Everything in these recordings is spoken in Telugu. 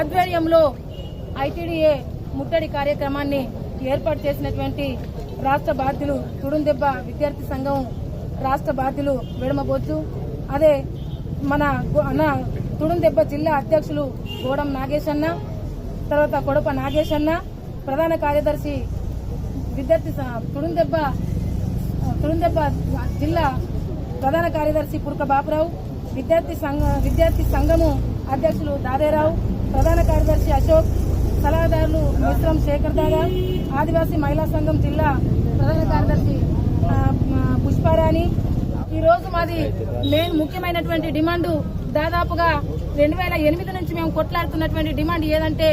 ఆధ్వర్యంలో ఐటీడీఏ ముట్టడి కార్యక్రమాన్ని ఏర్పాటు చేసినటువంటి రాష్ట్ర బాధ్యులు తుడుందెబ్బ విద్యార్థి సంఘం రాష్ట్ర బాధ్యులు విడమబోచ్చు, అదే మన తుడుందెబ్బ జిల్లా అధ్యక్షులు గోడం నాగేశన్న, తర్వాత కొడప నాగేశన్న, ప్రధాన కార్యదర్శి విద్యార్థి తుడుందెబ్బ జిల్లా ప్రధాన కార్యదర్శి పురక బాపురావు, విద్యార్థి సంఘము అధ్యక్షులు దాదేరావు, ప్రధాన కార్యదర్శి అశోక్, సలహాదారులు మిశ్రం శేఖర్ దాదా, ఆదివాసీ మహిళా సంఘం జిల్లా ప్రధాన కార్యదర్శి పుష్పారాణి. ఈ రోజు మాది మెయిన్ ముఖ్యమైనటువంటి డిమాండ్, దాదాపుగా 2008 నుంచి మేము కొట్లాడుతున్నటువంటి డిమాండ్ ఏదంటే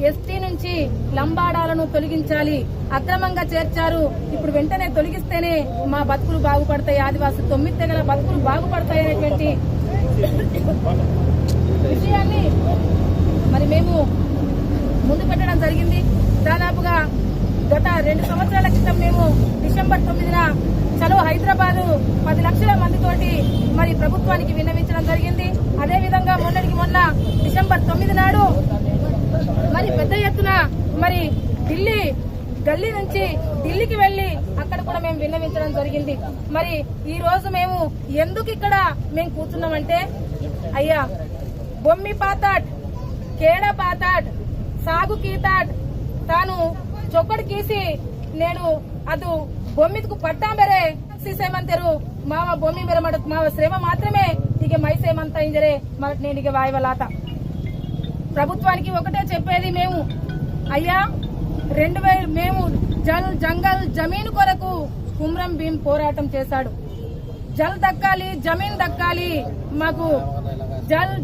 ఎస్టీ నుంచి లంబాడాలను తొలగించాలి. అక్రమంగా చేర్చారు, ఇప్పుడు వెంటనే తొలగిస్తేనే మా బతుకులు బాగుపడతాయి, ఆదివాసీ 9 తెగల బతుకులు బాగుపడతాయి అనేటువంటి విషయాన్ని మరి మేము ముందు పెట్టడం జరిగింది. దాదాపుగా గత 2 సంవత్సరాల క్రితం మేము డిసెంబర్ 9న చలో హైదరాబాద్ 10 లక్షల మందితోటి మరి ప్రభుత్వానికి విన్నవించడం జరిగింది. అదేవిధంగా మొన్నటికి మొన్న డిసెంబర్ 9 నాడు మరి పెద్ద ఎత్తున మరి గల్లీ నుంచి ఢిల్లీకి వెళ్లి అక్కడ కూడా మేము విన్నవించడం జరిగింది. మరి ఈ రోజు మేము ఎందుకు ఇక్కడ మేము కూర్చున్నామంటే, అయ్యా బొమ్మి పాతాట్, కేడ పాతాట్, సాగు కీతాట్ తాను చొక్కడు కీసి నేను ಅದು ಬೊಮ್ಮಿದ್ಕು ಪಟ್ಟಾಂಬೆರೆ ಸೀಸೇಮಂತೆರು ಮಾವ ಬೊಮ್ಮಿ ಬೇರೆ ಮಾಡಕ್ ಮಾವ ಶ್ರಮ మాత్రమే ಈಗ మైసేమంత ఇంజరే మనకు నేను ఇక వాయవలాత. ప్రభుత్వానికి ఒకటే చెప్పేది మేము, అయ్యా 2000 మేము జంగల్ జమీన్ కొరకు కుమ్రం భీం పోరాటం చేశాడు. జల్ దక్కాలి, జమీన్ దక్కాలి, మాకు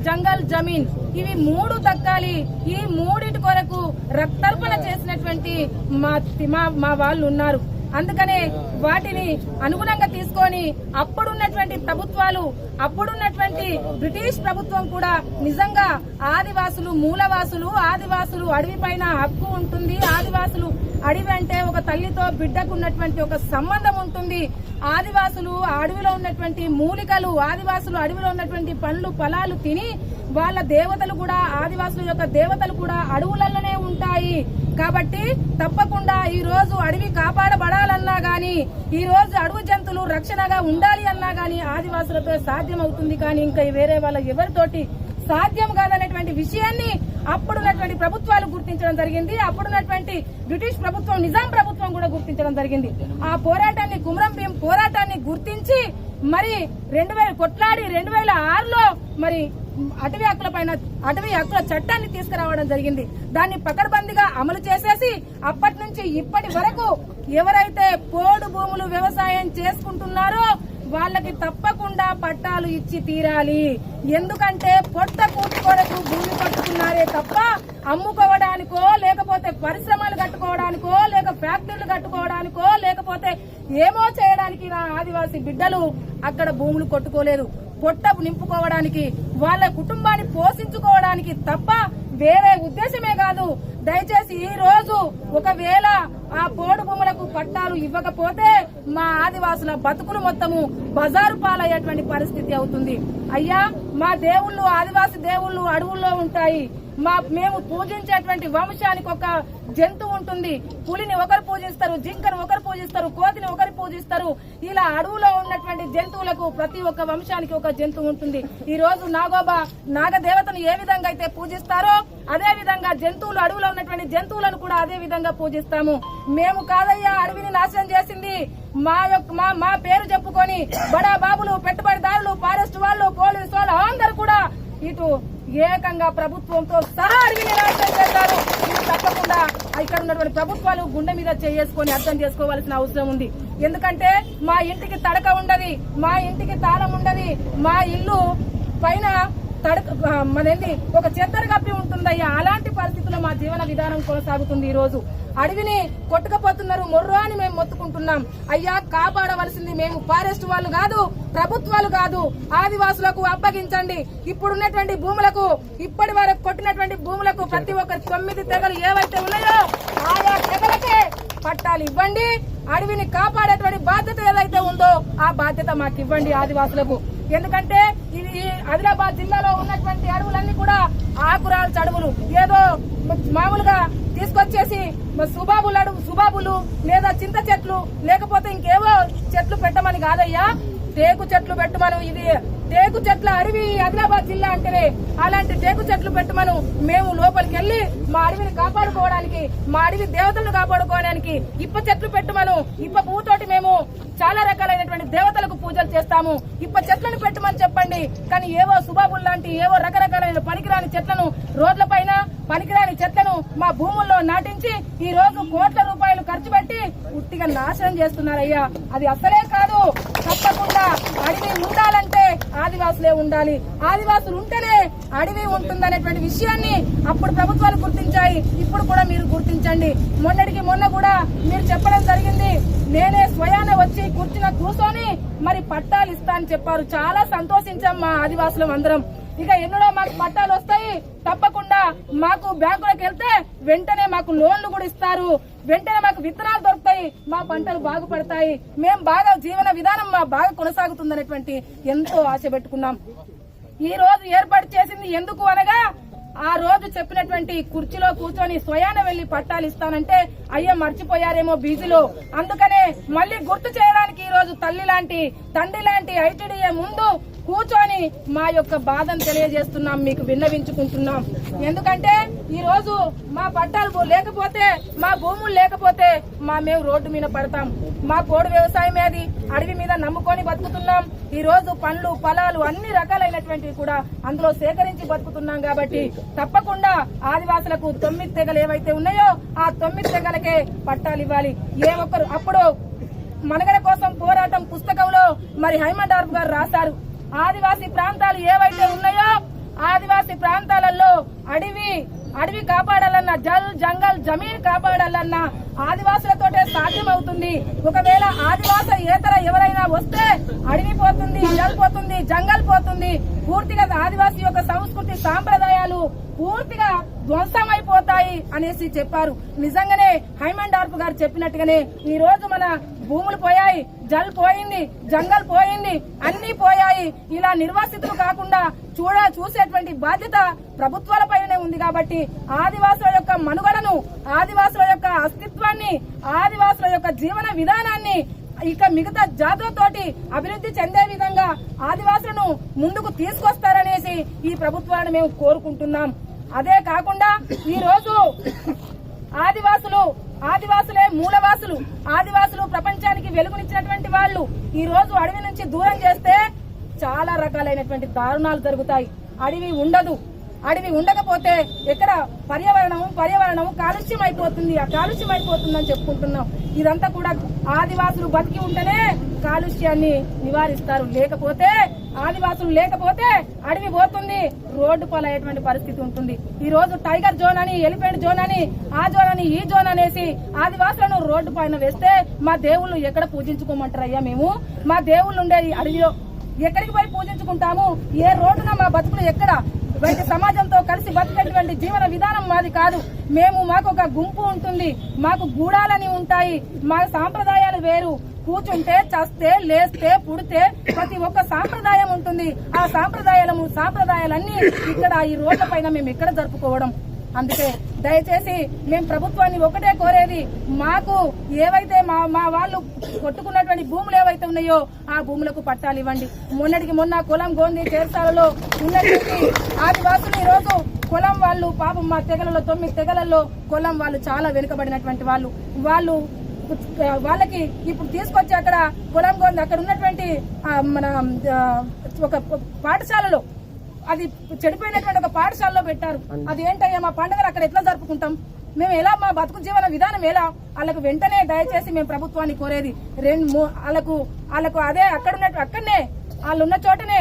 జంగల్ జమీన్ ఇవి 3 దక్కాలి. ఈ 3 కొరకు రక్తర్పణ చేసినటువంటి మా వాళ్ళు ఉన్నారు. అందుకనే వాటిని అనుగుణంగా తీసుకొని అప్పుడున్నటువంటి ప్రభుత్వాలు, అప్పుడున్నటువంటి బ్రిటిష్ ప్రభుత్వం కూడా నిజంగా ఆదివాసులు మూలవాసులు, ఆదివాసులు అడవి పైన హక్కు ఉంటుంది, ఆదివాసులు అడవి అంటే ఒక తల్లితో బిడ్డకు ఉన్నటువంటి ఒక సంబంధం ఉంటుంది, ఆదివాసులు అడవిలో ఉన్నటువంటి మూలికలు, ఆదివాసులు అడవిలో ఉన్నటువంటి పండ్లు ఫలాలు తిని వాళ్ళ దేవతలు కూడా, ఆదివాసుల యొక్క దేవతలు కూడా అడవులలోనే ఉంటాయి. కాబట్టి తప్పకుండా ఈ రోజు అడవి కాపాడబడాలన్నా గాని, ఈ రోజు అడవి జంతువులు రక్షణగా ఉండాలి అన్నా గాని ఆదివాసులతో సాధ్యం అవుతుంది. కానీ ఇంకా వేరే వాళ్ళ ఎవరితోటి సాధ్యం కాదనేటువంటి విషయాన్ని అప్పుడున్నటువంటి ప్రభుత్వాలు గుర్తించడం జరిగింది. అప్పుడున్నటువంటి బ్రిటిష్ ప్రభుత్వం, నిజాం ప్రభుత్వం కూడా గుర్తించడం జరిగింది. ఆ పోరాటాన్ని, కుమ్రం భీం పోరాటాన్ని గుర్తించి మరి 2000 కొట్లాడి 2006లో మరి అటవీ హక్కుల చట్టాన్ని తీసుకురావడం జరిగింది. దాన్ని పకడ్బందీగా అమలు చేసేసి అప్పటి నుంచి ఇప్పటి వరకు ఎవరైతే పోడు భూములు వ్యవసాయం చేసుకుంటున్నారో వాళ్ళకి తప్పకుండా పట్టాలు ఇచ్చి తీరాలి. ఎందుకంటే పొట్ట కూటి కొరకు భూమి పట్టుకున్నారే తప్ప అమ్ముకోవడానికో, లేకపోతే పరిశ్రమలు కట్టుకోవడానికో, లేక ఫ్యాక్టరీలు కట్టుకోవడానికో, లేకపోతే ఏమో చేయడానికి నా ఆదివాసీ బిడ్డలు అక్కడ భూములు కొట్టుకోలేదు. పొట్ట నింపుకోవడానికి, వాళ్ళ కుటుంబాన్ని పోషించుకోవడానికి తప్ప వేరే ఉద్దేశమే కాదు. దయచేసి ఈ రోజు ఒకవేళ ఆ పోడు భూములకు పట్టాలు ఇవ్వకపోతే మా ఆదివాసుల బతుకులు మొత్తము బజారు పాలయ్యేటువంటి పరిస్థితి అవుతుంది. అయ్యా మా దేవుళ్ళు, ఆదివాసి దేవుళ్ళు అడవుల్లో ఉంటాయి. మేము పూజించేటువంటి వంశానికి ఒక జంతువు ఉంటుంది. పులిని ఒకరు పూజిస్తారు, జింకను ఒకరు పూజిస్తారు, కోతిని ఒకరు పూజిస్తారు. ఇలా అడవులో ఉన్నటువంటి జంతువులకు ప్రతి ఒక్క వంశానికి ఒక జంతువు ఉంటుంది. ఈ రోజు నాగోబా నాగదేవతను ఏ విధంగా అయితే పూజిస్తారో అదే విధంగా జంతువులు, అడవిలో ఉన్నటువంటి జంతువులను కూడా అదే విధంగా పూజిస్తాము. మేము కాదయ్యా అడవిని నాశనం చేసింది. మా పేరు చెప్పుకొని బడా బాబులు, పెట్టుబడిదారులు, ఫారెస్ట్ వాళ్ళు, పోలీసు వాళ్ళు అందరూ కూడా ఇటు ఏకంగా ప్రభుత్వంతో సహా అడవిని నాశనం చేశారు. ఇది తప్పకుండా ఇక్కడ ఉన్నటువంటి ప్రభుత్వాలు గుండె మీద చేసుకుని అర్థం చేసుకోవాల్సిన అవసరం ఉంది. ఎందుకంటే మా ఇంటికి తడక ఉండదు, మా ఇంటికి తాళం ఉండదు, మా ఇల్లు పైన మనేంది ఒక చెత్తర కప్పి ఉంటుందయ్యా. అలాంటి పరిస్థితుల్లో మా జీవన విధానం కొనసాగుతుంది. ఈ రోజు అడవిని కొట్టుకపోతున్నారు, మొర్రో అని మేము మొత్తుకుంటున్నాం. అయ్యా కాపాడవలసింది మేము ఫారెస్ట్ వాళ్ళు కాదు, ప్రభుత్వాలు కాదు, ఆదివాసులకు అప్పగించండి. ఇప్పుడున్నటువంటి భూములకు, ఇప్పటి వరకు కొట్టినటువంటి భూములకు ప్రతి ఒక్క 9 తెగలు ఏవైతే ఉన్నాయో ఆయా తెగలకే పట్టాలు ఇవ్వండి. అడవిని కాపాడేటువంటి బాధ్యత ఏదైతే ఉందో ఆ బాధ్యత మాకు ఇవ్వండి ఆదివాసులకు. ఎందుకంటే ఇది ఆదిలాబాద్ జిల్లాలో ఉన్నటువంటి అడవులన్నీ కూడా ఆకురాలు చడువులు ఏదో మామూలుగా తీసుకొచ్చేసి సుబాబులు లేదా చింత చెట్లు లేకపోతే ఇంకేవో చెట్లు పెట్టమని కాదయ్యా, టేకు చెట్లు పెట్టమను. ఇది టేకు చెట్ల అడవి ఆదిలాబాద్ జిల్లా అంటేనే అలాంటి టేకు చెట్లు పెట్టమను. మేము లోపలికి వెళ్లి మా అడవిని కాపాడుకోవడానికి, మా అడవి దేవతలను కాపాడుకోవడానికి ఇప్ప చెట్లు పెట్టమను. ఇప్ప పువ్వుతోటి మేము చాలా రకాలైనటువంటి దేవతలకు పూజలు చేస్తాము. ఇప్ప చెట్లను పెట్టమని చెప్పండి. కానీ ఏవో సుబాబుల్ లాంటి ఏవో రకరకాలైన పనికిరాని చెట్లను, రోడ్ల పైన పనికిరాని చెట్లను మా భూముల్లో నాటించి ఈ రోజు కోట్ల రూపాయలు ఖర్చు పెట్టి ఉట్టిగా నాశనం చేస్తున్నారయ్యా. అది అసలే కాదు. తప్పకుండా అడవి ఉండాలంటే ఆదివాసులే ఉండాలి, ఆదివాసులు ఉంటేనే అడవి ఉంటుందనేటువంటి విషయాన్ని అప్పుడు ప్రభుత్వాలు గుర్తించాయి. ఇప్పుడు కూడా మీరు గుర్తించండి. మొన్న కూడా మీరు చెప్పడం జరిగింది. నేనే స్వయాన వచ్చి కూర్చొని మరి పట్టాలు ఇస్తా అని చెప్పారు. చాలా సంతోషించాం మా ఆదివాసులం అందరం. ఇక ఎన్నడో మాకు పట్టాలు వస్తాయి, తప్పకుండా మాకు బ్యాంకులకు వెళ్తే వెంటనే మాకు లోన్లు కూడా ఇస్తారు, వెంటనే మాకు విత్తనాలు దొరుకుతాయి, మా పంటలు బాగుపడతాయి, మేము బాగా జీవన విధానం బాగా కొనసాగుతుందనేటువంటి ఎంతో ఆశ పెట్టుకున్నాం. ఈ రోజు ఏర్పాటు చేసింది ఎందుకు అనగా, ఆ రోజు చెప్పినటువంటి కుర్చీలో కూర్చొని స్వయాన వెళ్లి పట్టాలు ఇస్తానంటే అయ్యా మర్చిపోయారేమో బీజీలో. అందుకనే మళ్లీ గుర్తు చేయడానికి ఈ రోజు తల్లి లాంటి తండ్రి లాంటి ఐటీడీఏ ముందు కూర్చొని మా యొక్క బాధను తెలియజేస్తున్నాం, మీకు విన్నవించుకుంటున్నాం. ఎందుకంటే ఈ రోజు మా పట్టాలు లేకపోతే, మా భూములు లేకపోతే మేము రోడ్డు మీద పడతాం. మా పోడు వ్యవసాయం ఏది, అడవి మీద నమ్ముకొని బతుకుతున్నాం. ఈ రోజు పండ్లు ఫలాలు అన్ని రకాలైనటువంటివి కూడా అందులో సేకరించి బతుకుతున్నాం. కాబట్టి తప్పకుండా ఆదివాసులకు 9 తెగలు ఏవైతే ఉన్నాయో ఆ 9 తెగలకే పట్టాలు ఇవ్వాలి. ఏ ఒక్కరు అప్పుడు మనగడ కోసం పోరాటం పుస్తకంలో మరి హైమండార్ఫ్ గారు రాశారు. ఆదివాసీ ప్రాంతాలు ఏవైతే ఉన్నాయో ఆదివాసీ ప్రాంతాలలో అడవి కాపాడాలన్నా, జంగల్ జమీన్ కాపాడాలన్నా ఆదివాసులతోటే సాధ్యం అవుతుంది. ఒకవేళ ఆదివాసేతర ఎవరైనా వస్తే అడవి పోతుంది, జల్ పోతుంది, జంగల్ పోతుంది. పూర్తిగా ఆదివాసీ యొక్క సంస్కృతి సాంప్రదాయాలు పూర్తిగా ధ్వంసమైపోతాయి అనేసి చెప్పారు. నిజంగానే హైమండార్ఫ్ గారు చెప్పినట్టుగానే ఈ రోజు మన భూములు పోయాయి, జల్ పోయింది, జంగల్ పోయింది, అన్ని పోయాయి. ఇలా నిర్వాసితులు కాకుండా చూసేటువంటి బాధ్యత ప్రభుత్వాలపైనే ఉంది. కాబట్టి ఆదివాసుల యొక్క మనుగడను, ఆదివాసుల యొక్క అస్తిత్వాన్ని, ఆదివాసుల యొక్క జీవన విధానాన్ని ఇక మిగతా జాతులతోటి అభివృద్ధి చెందే విధంగా ఆదివాసులను ముందుకు తీసుకొస్తారనేసి ఈ ప్రభుత్వాన్ని మేము కోరుకుంటున్నాం. అదే కాకుండా ఈ రోజు ఆదివాసులే మూలవాసులు, ఆదివాసులు ప్రపంచానికి వెలుగునిచ్చినటువంటి వాళ్ళు ఈ రోజు అడవి నుంచి దూరం చేస్తే చాలా రకాలైనటువంటి దారుణాలు జరుగుతాయి. అడవి ఉండదు. అడవి ఉండకపోతే ఎక్కడ పర్యావరణం కాలుష్యం అయిపోతుంది. ఆ కాలుష్యం అయిపోతుందని చెప్పుకుంటున్నాం. ఇదంతా కూడా ఆదివాసులు బతికి ఉంటేనే కాలుష్యాన్ని నివారిస్తారు. లేకపోతే ఆదివాసులు లేకపోతే అడవి పోతుంది, రోడ్డు పాలయ్యేటువంటి పరిస్థితి ఉంటుంది. ఈ రోజు టైగర్ జోన్ అని, ఎలిఫెంట్ జోన్ అని, ఆ జోన్ అని, ఈ జోన్ అనేసి ఆదివాసులను రోడ్డు పైన వేస్తే మా దేవుళ్ళు ఎక్కడ పూజించుకోమంటారయ్యా? మేము మా దేవుళ్ళు ఉండేది అడవిలో, ఎక్కడికి పోయి పూజించుకుంటాము? ఏ రోడ్డున మా బతుకులు ఎక్కడ? బయట సమాజంతో కలిసి బతికేటువంటి జీవన విధానం మాది కాదు. మాకు ఒక గుంపు ఉంటుంది, మాకు గూడాలని ఉంటాయి, మా సాంప్రదాయాలు వేరు. కూర్చుంటే, చస్తే, లేస్తే, పుడితే ప్రతి ఒక్క సాంప్రదాయం ఉంటుంది. ఆ సాంప్రదాయాలన్నీ ఇక్కడ ఈ రోడ్ల పైన మేము ఇక్కడ జరుపుకోవడం. అందుకే దయచేసి మేము ప్రభుత్వాన్ని ఒకటే కోరేది, మాకు ఏవైతే మా వాళ్ళు కొట్టుకున్నటువంటి భూములు ఏవైతే ఉన్నాయో ఆ భూములకు పట్టాలు ఇవ్వండి. మొన్న కులం గోంది చేర్సాలలో ఉన్నటువంటి ఆదివాసులు ఈ రోజు కులం వాళ్ళు పాపం మా తెగలలో 9 తెగలలో కులం వాళ్ళు చాలా వెనుకబడినటువంటి వాళ్ళకి ఇప్పుడు తీసుకొచ్చి అక్కడ కులం గోంది అక్కడ ఉన్నటువంటి మన ఒక పాఠశాలలో, అది చెడిపోయినటువంటి ఒక పాఠశాలలో పెట్టారు. అది ఏంటయ్యా? మా పండుగలు అక్కడ ఎట్లా జరుపుకుంటాం? మేము ఎలా మా బతుకు జీవన విధానం ఎలా? వాళ్ళకు వెంటనే దయచేసి మేము ప్రభుత్వాన్ని కోరేది, వాళ్ళకు అదే అక్కడనే వాళ్ళు ఉన్న చోటనే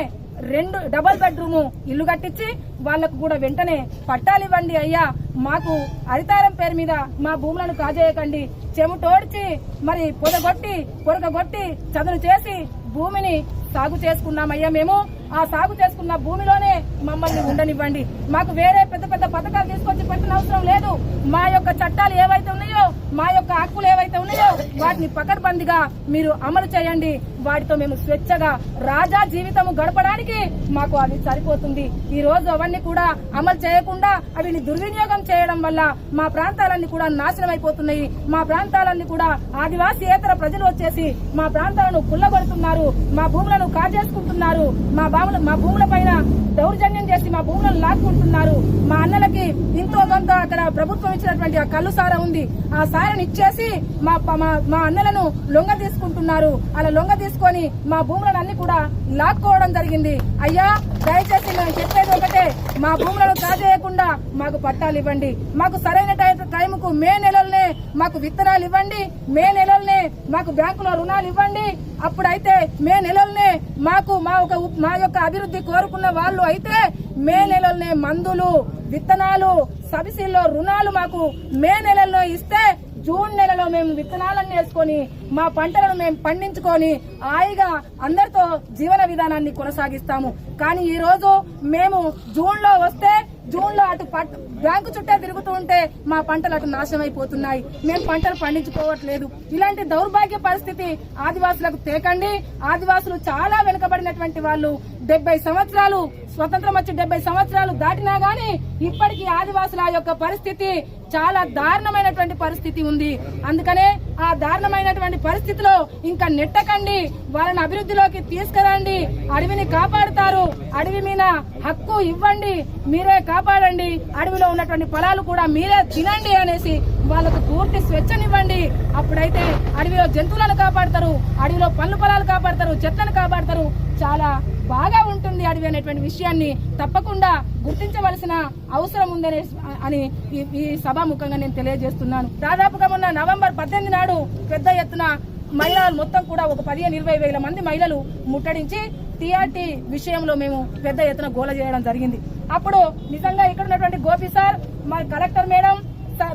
2 డబుల్ బెడ్రూమ్ ఇల్లు కట్టించి వాళ్లకు కూడా వెంటనే పట్టాలు ఇవ్వండి అయ్యా. మాకు హరితారం పేరు మీద మా భూములను కాజేయకండి. చెముటోడ్చి మరి కొరకగొట్టి చదును చేసి భూమిని సాగు చేసుకున్నామయ్యా. మేము ఆ సాగు చేసుకున్న భూమిలోనే మమ్మల్ని ఉండనివ్వండి. మాకు వేరే పెద్ద పెద్ద పథకాలు తీసుకొచ్చి పెట్టిన అవసరం లేదు. మా యొక్క చట్టాలు ఏవైతే ఉన్నాయో, మా యొక్క హక్కులు ఏవైతే ఉన్నాయో వాటిని పకడ్బందీగా మీరు అమలు చేయండి. వాటితో మేము స్వేచ్ఛగా రాజా జీవితం గడపడానికి మాకు అది సరిపోతుంది. ఈ రోజు అవన్నీ కూడా అమలు చేయకుండా అవిని దుర్వినియోగం చేయడం వల్ల మా ప్రాంతాలన్నీ కూడా నాశనం అయిపోతున్నాయి. మా ప్రాంతాలన్నీ కూడా ఆదివాసీయేతర ప్రజలు వచ్చేసి మా ప్రాంతాలను కుల్లగొడుతున్నారు, మా భూములను కాజేసుకుంటున్నారు, మా భూముల పైన దౌర్జన్యం చేసి మా భూములను లాక్కుంటున్నారు. మా అన్నలకి ఇంతో కొంత అక్కడ ప్రభుత్వం ఇచ్చినటువంటి ఆ కళ్ళు సారా ఉంది, ఆ సారాన్ని ఇచ్చేసి మా అన్నలను లొంగ తీసుకుంటున్నారు. అలా లొంగ తీసుకొని మా భూములను అన్ని కూడా లాక్కోవడం జరిగింది. అయ్యా దయచేసి మేము చెప్పేది ఒకటే, మా భూములను కాజేయకుండా మాకు పట్టాలు ఇవ్వండి. మాకు సరైన టైంకు మే నెలలనే మాకు విత్తనాలు ఇవ్వండి. మే నెలలనే మాకు బ్యాంకులో రుణాలు ఇవ్వండి. అప్పుడైతే మే నెలలనే మాకు మా యొక్క అభివృద్ధి కోరుకున్న వాళ్ళు అయితే మే నెలలనే మందులు, విత్తనాలు, సబ్సిడీలో రుణాలు మాకు మే నెలల్లో ఇస్తే జూన్ నెలలో మేము విత్తనాలను వేసుకొని మా పంటలను మేము పండించుకొని హాయిగా అందరితో జీవన విధానాన్ని కొనసాగిస్తాము. కానీ ఈ రోజు మేము జూన్ లో వస్తే జూన్ లో అటు బ్యాంకు చుట్టే తిరుగుతూ ఉంటే మా పంటలు అటు నాశనం అయిపోతున్నాయి. మేము పంటలు పండించుకోవట్లేదు. ఇలాంటి దౌర్భాగ్య పరిస్థితి ఆదివాసులకు తేకండి. ఆదివాసులు చాలా వెనుకబడినటువంటి వాళ్ళు. 70 సంవత్సరాలు స్వతంత్రం వచ్చి 70 సంవత్సరాలు దాటినా గానీ ఇప్పటికీ ఆదివాసుల యొక్క పరిస్థితి చాలా దారుణమైనటువంటి పరిస్థితి ఉంది. అందుకనే ఆ దారుణమైనటువంటి పరిస్థితిలో ఇంకా నెట్టకండి, వాళ్ళని అభివృద్ధిలోకి తీసుకురండి. అడవిని కాపాడుతారు, అడవి మీద హక్కు ఇవ్వండి, మీరే కాపాడండి, అడవిలో ఉన్నటువంటి పొలాలు కూడా మీరే తినండి అనేసి వాళ్ళకు పూర్తి స్వేచ్ఛనివ్వండి. అప్పుడైతే అడవిలో జంతువులను కాపాడతారు, అడవిలో పండ్ల పొలాలు కాపాడతారు, చెట్లను కాపాడతారు. చాలా బాగా ఉంటుంది అడవి అనేటువంటి విషయాన్ని తప్పకుండా గుర్తించవలసిన అవసరం ఉందని ఈ సభాముఖంగా నేను తెలియజేస్తున్నాను. దాదాపుగా మొన్న నవంబర్ 18 నాడు పెద్ద ఎత్తున మహిళలు మొత్తం కూడా ఒక 15-20 వేల మంది మహిళలు ముట్టడించి టీఆర్టీ విషయంలో మేము పెద్ద ఎత్తున గోల చేయడం జరిగింది. అప్పుడు నిజంగా ఇక్కడ ఉన్నటువంటి గోపి సార్, మా కలెక్టర్ మేడం,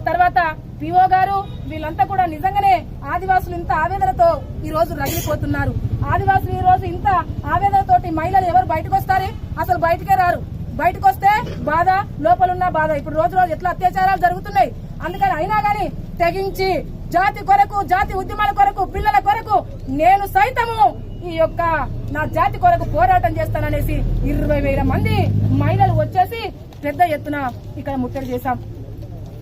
తర్వాత పిఓ గారు వీళ్ళంతా కూడా నిజంగానే ఆదివాసులు ఇంత ఆవేదనతో ఈ రోజు రగిలిపోతున్నారు. ఆదివాసులు ఈ రోజు ఇంత ఆవేదనతోటి మహిళలు ఎవరు బయటకు వస్తారు? అసలు బయటకే రారు. బయటకు వస్తే బాధ, లోపలున్న బాధ. ఇప్పుడు రోజు రోజు ఎట్లా అత్యాచారాలు జరుగుతున్నాయి. అందుకని అయినా గానీ తెగించి జాతి కొరకు, జాతి ఉద్యమాల కొరకు, పిల్లల కొరకు నేను సైతము ఈ యొక్క నా జాతి కొరకు పోరాటం చేస్తాననేసి 20,000 మంది మహిళలు వచ్చేసి పెద్ద ఎత్తున ఇక్కడ ముట్టడి చేశాం.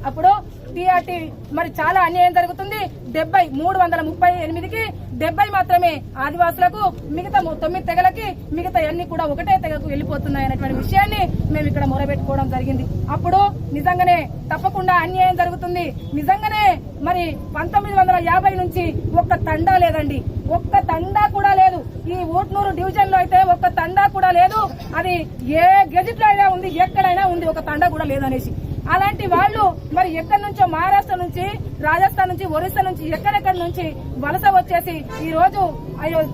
అప్పుడు టీఆర్టీ మరి చాలా అన్యాయం జరుగుతుంది. 338కి 70 మాత్రమే ఆదివాసులకు, మిగతా 9 తెగలకి, మిగతా అన్ని కూడా ఒకటే తెగకు వెళ్లిపోతున్నాయి అనేటువంటి విషయాన్ని మేము ఇక్కడ మొరబెట్టుకోవడం జరిగింది. అప్పుడు నిజంగానే తప్పకుండా అన్యాయం జరుగుతుంది. నిజంగానే మరి 1950 నుంచి ఒక్క తండా లేదండి, ఒక్క తండా కూడా లేదు. ఈ ఊట్నూరు డివిజన్ లో అయితే ఒక్క తండా కూడా లేదు. అది ఏ గెజిట్ లో అయినా ఉంది, ఎక్కడైనా ఉంది, ఒక తండా కూడా లేదనేసి. అలాంటి వాళ్ళు మరి ఎక్కడి నుంచో మహారాష్ట్ర నుంచి, రాజస్థాన్ నుంచి, ఒరిస్సా నుంచి, ఎక్కడెక్కడి నుంచి వలస వచ్చేసి ఈ రోజు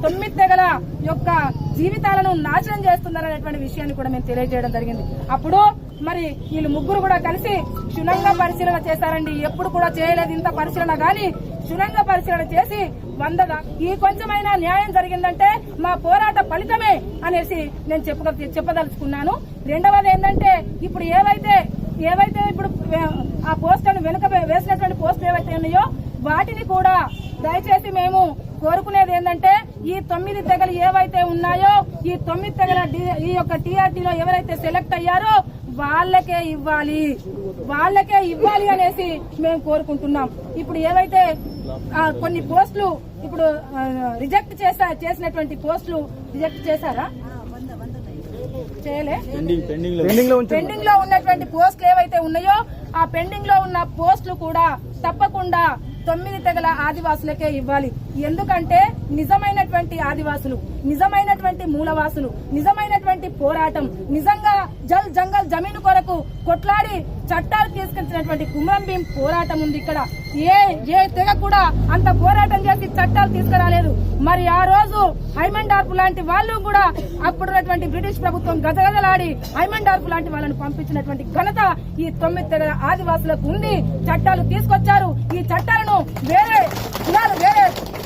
9 తెగల యొక్క జీవితాలను నాశనం చేస్తున్నారనేటువంటి విషయాన్ని కూడా మేము తెలియజేయడం జరిగింది. అప్పుడు మరి వీళ్ళు ముగ్గురు కూడా కలిసి క్షుణ్ణంగా పరిశీలన చేశారండి. ఎప్పుడు కూడా చేయలేదు ఇంత పరిశీలన, గాని క్షుణ్ణంగా పరిశీలన చేసి 100గా ఈ కొంచెమైనా న్యాయం జరిగిందంటే మా పోరాట ఫలితమే అనేసి నేను చెప్పదలుచుకున్నాను. రెండవది ఏంటంటే ఇప్పుడు ఏవైతే ఇప్పుడు ఆ పోస్టులను వెనుక వేసినటువంటి పోస్టులు ఏవైతే ఉన్నాయో వాటిని కూడా దయచేసి మేము కోరుకునేది ఏంటంటే ఈ 9 తెగలు ఏవైతే ఉన్నాయో ఈ 9 తెగల ఈ యొక్క టీఆర్టీలో ఎవరైతే సెలెక్ట్ అయ్యారో వాళ్ళకే ఇవ్వాలి అనేసి మేము కోరుకుంటున్నాం. ఇప్పుడు ఏవైతే కొన్ని పోస్టులు ఇప్పుడు రిజెక్ట్ చేసినటువంటి పోస్టులు రిజెక్ట్ చేశారా? పెండింగ్ లో ఉన్నటువంటి పోస్టులు ఏవైతే ఉన్నాయో ఆ పెండింగ్ లో ఉన్న పోస్టులు కూడా తప్పకుండా 9 తెగల ఆదివాసులకే ఇవ్వాలి. ఎందుకంటే నిజమైనటువంటి ఆదివాసులు, నిజమైనటువంటి మూలవాసులు, నిజమైనటువంటి పోరాటం, నిజంగా జంగల్ జమీను కొరకు కొట్లాడి చట్టాలు తీసుకొచ్చినటువంటి కుమ్రం భీం పోరాటం ఉంది. ఇక్కడ ఏ తెగ కూడా అంత పోరాటం చేసి చట్టాలు తీసుకురాలేదు. మరి ఆ రోజు హైమన్ డార్ఫ్ లాంటి వాళ్ళు కూడా అప్పుడున్నటువంటి బ్రిటిష్ ప్రభుత్వం గజగజలాడి హైమన్ డార్ఫ్ లాంటి వాళ్ళని పంపించినటువంటి ఘనత ఈ 9 తెగల ఆదివాసులకు ఉంది. చట్టాలు తీసుకొచ్చారు. ఈ చట్టాలను వేరే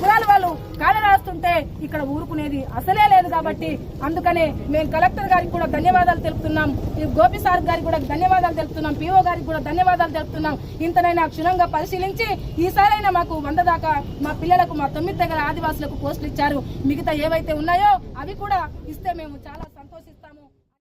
కులాలు వాళ్ళు కాలు రాస్తుంటే ఇక్కడ ఊరుకునేది అసలే లేదు. కాబట్టి అందుకనే మేము కలెక్టర్ గారికి కూడా ధన్యవాదాలు తెలుపుతున్నాం, ఈ గోపి సార్ గారికి కూడా ధన్యవాదాలు తెలుపుతున్నాం, పీఓ గారికి కూడా ధన్యవాదాలు తెలుపుతున్నాం. ఇంతనైనా క్షుణ్ణంగా పరిశీలించి ఈసారైనా మాకు 100 దాకా మా పిల్లలకు, మా 9 తెగల ఆదివాసులకు పోస్టులు ఇచ్చారు. మిగతా ఏవైతే ఉన్నాయో అవి కూడా ఇస్తే మేము చాలా